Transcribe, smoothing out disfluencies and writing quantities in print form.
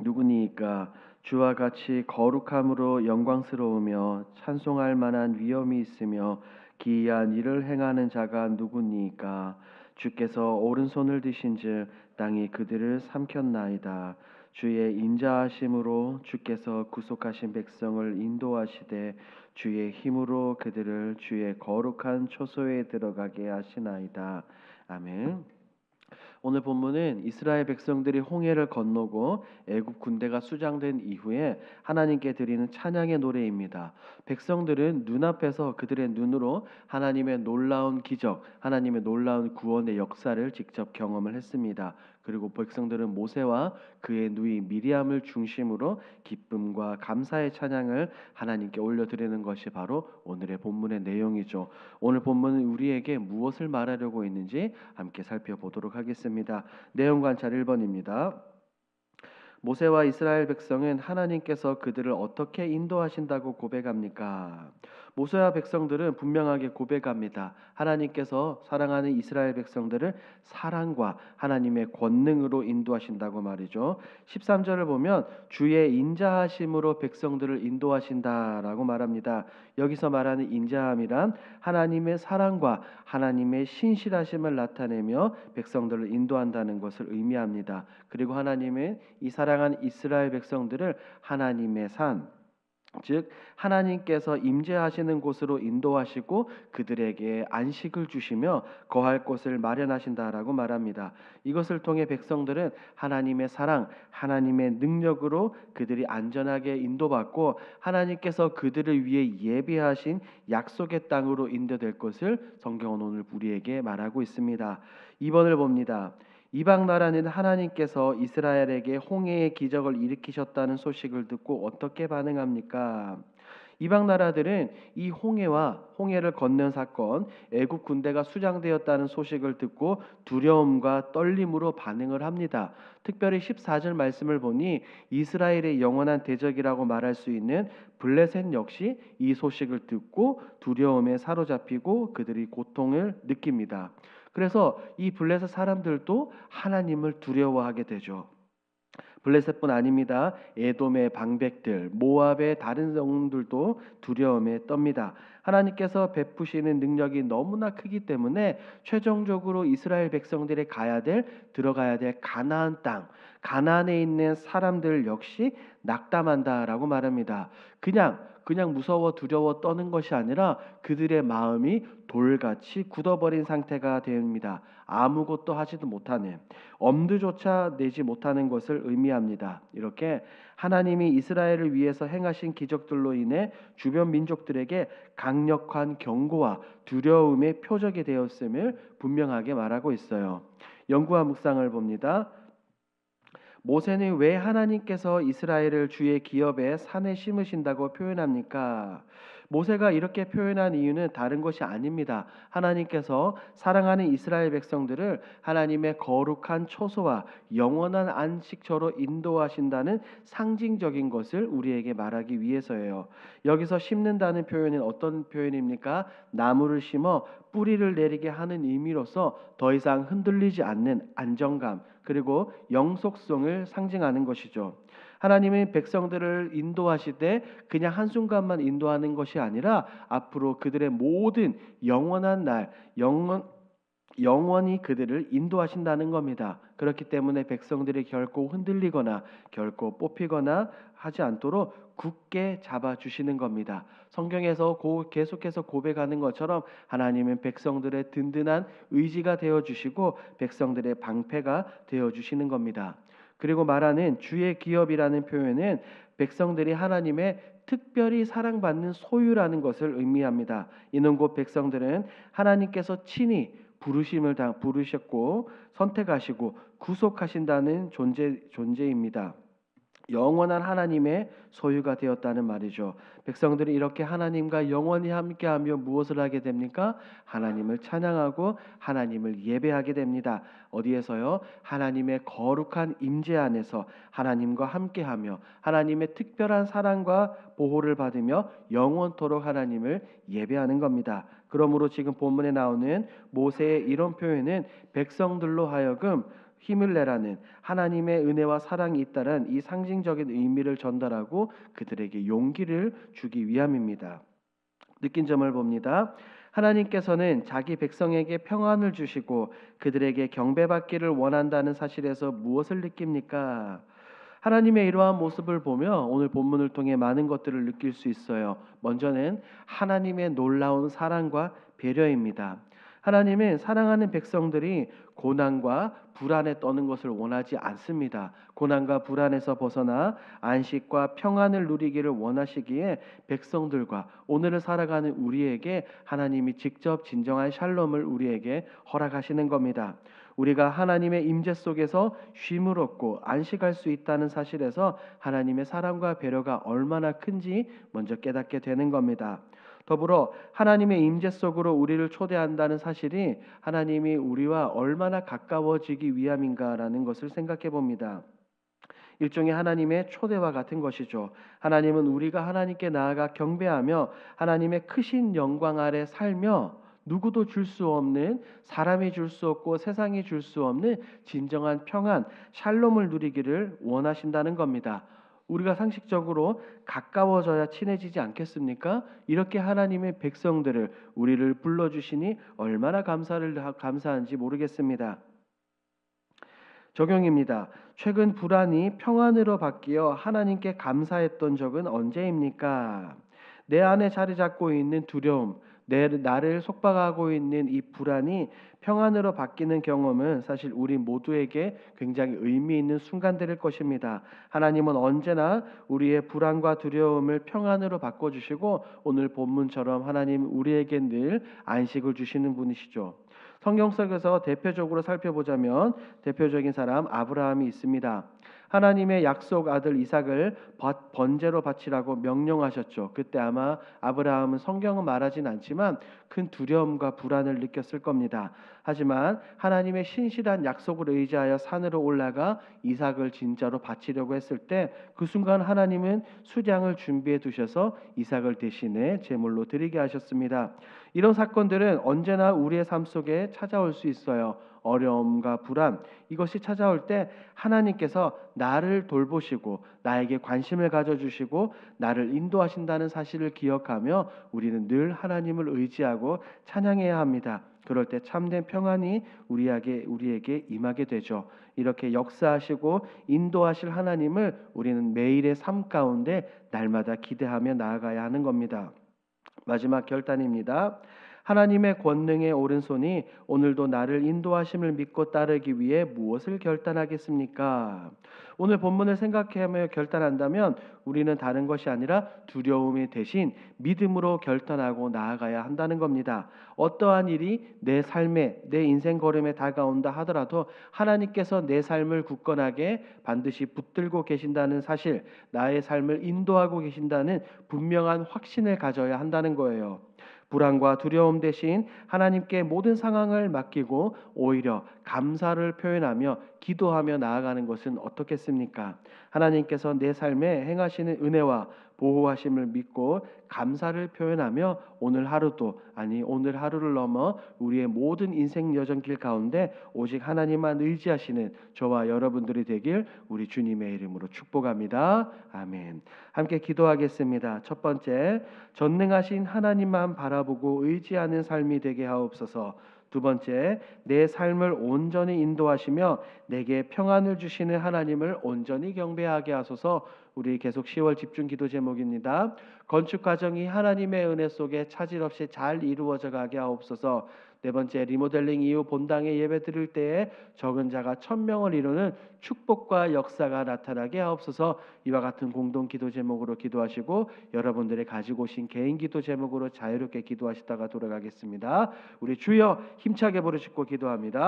누구니까 주와 같이 거룩함으로 영광스러우며 찬송할 만한 위엄이 있으며 기이한 일을 행하는 자가 누구니까 주께서 오른손을 드신즉 땅이 그들을 삼켰나이다. 주의 인자하심으로 주께서 구속하신 백성을 인도하시되 주의 힘으로 그들을 주의 거룩한 초소에 들어가게 하시나이다. 아멘. 오늘 본문은 이스라엘 백성들이 홍해를 건너고 애굽 군대가 수장된 이후에 하나님께 드리는 찬양의 노래입니다. 백성들은 눈앞에서 그들의 눈으로 하나님의 놀라운 기적, 하나님의 놀라운 구원의 역사를 직접 경험을 했습니다. 그리고 백성들은 모세와 그의 누이 미리암을 중심으로 기쁨과 감사의 찬양을 하나님께 올려드리는 것이 바로 오늘의 본문의 내용이죠. 오늘 본문은 우리에게 무엇을 말하려고 있는지 함께 살펴보도록 하겠습니다. 내용 관찰 1번입니다. 모세와 이스라엘 백성은 하나님께서 그들을 어떻게 인도하신다고 고백합니까? 모세와 백성들은 분명하게 고백합니다. 하나님께서 사랑하는 이스라엘 백성들을 사랑과 하나님의 권능으로 인도하신다고 말이죠. 13절을 보면 주의 인자하심으로 백성들을 인도하신다라고 말합니다. 여기서 말하는 인자함이란 하나님의 사랑과 하나님의 신실하심을 나타내며 백성들을 인도한다는 것을 의미합니다. 그리고 하나님은 이 사랑한 이스라엘 백성들을 하나님의 산, 즉 하나님께서 임재하시는 곳으로 인도하시고 그들에게 안식을 주시며 거할 곳을 마련하신다라고 말합니다. 이것을 통해 백성들은 하나님의 사랑, 하나님의 능력으로 그들이 안전하게 인도받고 하나님께서 그들을 위해 예비하신 약속의 땅으로 인도될 것을 성경은 오늘 우리에게 말하고 있습니다. 2번을 봅니다. 이방 나라는 하나님께서 이스라엘에게 홍해의 기적을 일으키셨다는 소식을 듣고 어떻게 반응합니까? 이방 나라들은 이 홍해를 건넌 사건, 애굽 군대가 수장되었다는 소식을 듣고 두려움과 떨림으로 반응을 합니다. 특별히 14절 말씀을 보니 이스라엘의 영원한 대적이라고 말할 수 있는 블레셋 역시 이 소식을 듣고 두려움에 사로잡히고 그들이 고통을 느낍니다. 그래서 이 블레셋 사람들도 하나님을 두려워하게 되죠. 블레셋뿐 아닙니다. 에돔의 방백들, 모압의 다른 성들도 두려움에 떱니다. 하나님께서 베푸시는 능력이 너무나 크기 때문에 최종적으로 이스라엘 백성들이 들어가야 될 가나안 땅, 가나안에 있는 사람들 역시 낙담한다라고 말합니다. 그냥 무서워 두려워 떠는 것이 아니라 그들의 마음이 돌같이 굳어버린 상태가 됩니다. 아무것도 하지도 못하는, 엄두조차 내지 못하는 것을 의미합니다. 이렇게 하나님이 이스라엘을 위해서 행하신 기적들로 인해 주변 민족들에게 강력한 경고와 두려움의 표적이 되었음을 분명하게 말하고 있어요. 연구와 묵상을 봅니다. 모세는 왜 하나님께서 이스라엘을 주의 기업에 산에 심으신다고 표현합니까? 모세가 이렇게 표현한 이유는 다른 것이 아닙니다. 하나님께서 사랑하는 이스라엘 백성들을 하나님의 거룩한 초소와 영원한 안식처로 인도하신다는 상징적인 것을 우리에게 말하기 위해서예요. 여기서 심는다는 표현은 어떤 표현입니까? 나무를 심어 뿌리를 내리게 하는 의미로서 더 이상 흔들리지 않는 안정감, 그리고 영속성을 상징하는 것이죠. 하나님은 백성들을 인도하시되 그냥 한순간만 인도하는 것이 아니라 앞으로 그들의 모든 영원한 날, 영원히 그들을 인도하신다는 겁니다. 그렇기 때문에 백성들이 결코 흔들리거나 결코 뽑히거나 하지 않도록 굳게 잡아주시는 겁니다. 성경에서 계속해서 고백하는 것처럼 하나님은 백성들의 든든한 의지가 되어주시고 백성들의 방패가 되어주시는 겁니다. 그리고 말하는 주의 기업이라는 표현은 백성들이 하나님의 특별히 사랑받는 소유라는 것을 의미합니다. 이는 곧 백성들은 하나님께서 친히 부르셨고 선택하시고 구속하신다는 존재입니다. 영원한 하나님의 소유가 되었다는 말이죠. 백성들이 이렇게 하나님과 영원히 함께하며 무엇을 하게 됩니까? 하나님을 찬양하고 하나님을 예배하게 됩니다. 어디에서요? 하나님의 거룩한 임재 안에서 하나님과 함께하며 하나님의 특별한 사랑과 보호를 받으며 영원토록 하나님을 예배하는 겁니다. 그러므로 지금 본문에 나오는 모세의 이런 표현은 백성들로 하여금 힘을 내라는 하나님의 은혜와 사랑이 있다는 이 상징적인 의미를 전달하고 그들에게 용기를 주기 위함입니다. 느낀 점을 봅니다. 하나님께서는 자기 백성에게 평안을 주시고 그들에게 경배받기를 원한다는 사실에서 무엇을 느낍니까? 하나님의 이러한 모습을 보며 오늘 본문을 통해 많은 것들을 느낄 수 있어요. 먼저는 하나님의 놀라운 사랑과 배려입니다. 하나님은 사랑하는 백성들이 고난과 불안에 떠는 것을 원하지 않습니다. 고난과 불안에서 벗어나 안식과 평안을 누리기를 원하시기에 백성들과 오늘을 살아가는 우리에게 하나님이 직접 진정한 샬롬을 우리에게 허락하시는 겁니다. 우리가 하나님의 임재 속에서 쉼을 얻고 안식할 수 있다는 사실에서 하나님의 사랑과 배려가 얼마나 큰지 먼저 깨닫게 되는 겁니다. 더불어 하나님의 임재 속으로 우리를 초대한다는 사실이 하나님이 우리와 얼마나 가까워지기 위함인가라는 것을 생각해 봅니다. 일종의 하나님의 초대와 같은 것이죠. 하나님은 우리가 하나님께 나아가 경배하며 하나님의 크신 영광 아래 살며 누구도 줄 수 없는, 사람이 줄 수 없고 세상이 줄 수 없는 진정한 평안, 샬롬을 누리기를 원하신다는 겁니다. 우리가 상식적으로 가까워져야 친해지지 않겠습니까? 이렇게 하나님의 백성들을 우리를 불러주시니 얼마나 감사한지 모르겠습니다. 적용입니다. 최근 불안이 평안으로 바뀌어 하나님께 감사했던 적은 언제입니까? 내 안에 자리 잡고 있는 두려움, 나를 속박하고 있는 이 불안이 평안으로 바뀌는 경험은 사실 우리 모두에게 굉장히 의미 있는 순간들일 것입니다. 하나님은 언제나 우리의 불안과 두려움을 평안으로 바꿔주시고 오늘 본문처럼 하나님 우리에게 늘 안식을 주시는 분이시죠. 성경 속에서 대표적으로 살펴보자면 대표적인 사람 아브라함이 있습니다. 하나님의 약속 아들 이삭을 번제로 바치라고 명령하셨죠. 그때 아마 아브라함은 성경은 말하진 않지만 큰 두려움과 불안을 느꼈을 겁니다. 하지만 하나님의 신실한 약속을 의지하여 산으로 올라가 이삭을 진짜로 바치려고 했을 때 그 순간 하나님은 수량을 준비해 두셔서 이삭을 대신에 제물로 드리게 하셨습니다. 이런 사건들은 언제나 우리의 삶 속에 찾아올 수 있어요. 어려움과 불안, 이것이 찾아올 때 하나님께서 나를 돌보시고 나에게 관심을 가져주시고 나를 인도하신다는 사실을 기억하며 우리는 늘 하나님을 의지하고 찬양해야 합니다. 그럴 때 참된 평안이 우리에게 임하게 되죠. 이렇게 역사하시고 인도하실 하나님을 우리는 매일의 삶 가운데 날마다 기대하며 나아가야 하는 겁니다. 마지막 결단입니다. 하나님의 권능의 오른손이 오늘도 나를 인도하심을 믿고 따르기 위해 무엇을 결단하겠습니까? 오늘 본문을 생각하며 결단한다면 우리는 다른 것이 아니라 두려움이 대신 믿음으로 결단하고 나아가야 한다는 겁니다. 어떠한 일이 내 삶에, 내 인생 걸음에 다가온다 하더라도 하나님께서 내 삶을 굳건하게 반드시 붙들고 계신다는 사실, 나의 삶을 인도하고 계신다는 분명한 확신을 가져야 한다는 거예요. 불안과 두려움 대신 하나님께 모든 상황을 맡기고 오히려 감사를 표현하며 기도하며 나아가는 것은 어떻겠습니까? 하나님께서 내 삶에 행하시는 은혜와 보호하심을 믿고 감사를 표현하며 오늘 하루를 넘어 우리의 모든 인생 여정길 가운데 오직 하나님만 의지하시는 저와 여러분들이 되길 우리 주님의 이름으로 축복합니다. 아멘. 함께 기도하겠습니다. 첫 번째, 전능하신 하나님만 바라보고 의지하는 삶이 되게 하옵소서. 두 번째, 내 삶을 온전히 인도하시며 내게 평안을 주시는 하나님을 온전히 경배하게 하소서. 우리 계속 10월 집중 기도 제목입니다. 건축 과정이 하나님의 은혜 속에 차질 없이 잘 이루어져 가게 하옵소서. 네 번째, 리모델링 이후 본당에 예배 드릴 때에 적은 자가 1000명을 이루는 축복과 역사가 나타나게 하옵소서. 이와 같은 공동 기도 제목으로 기도하시고 여러분들이 가지고 오신 개인 기도 제목으로 자유롭게 기도하시다가 돌아가겠습니다. 우리 주여 힘차게 부르짖고 기도합니다.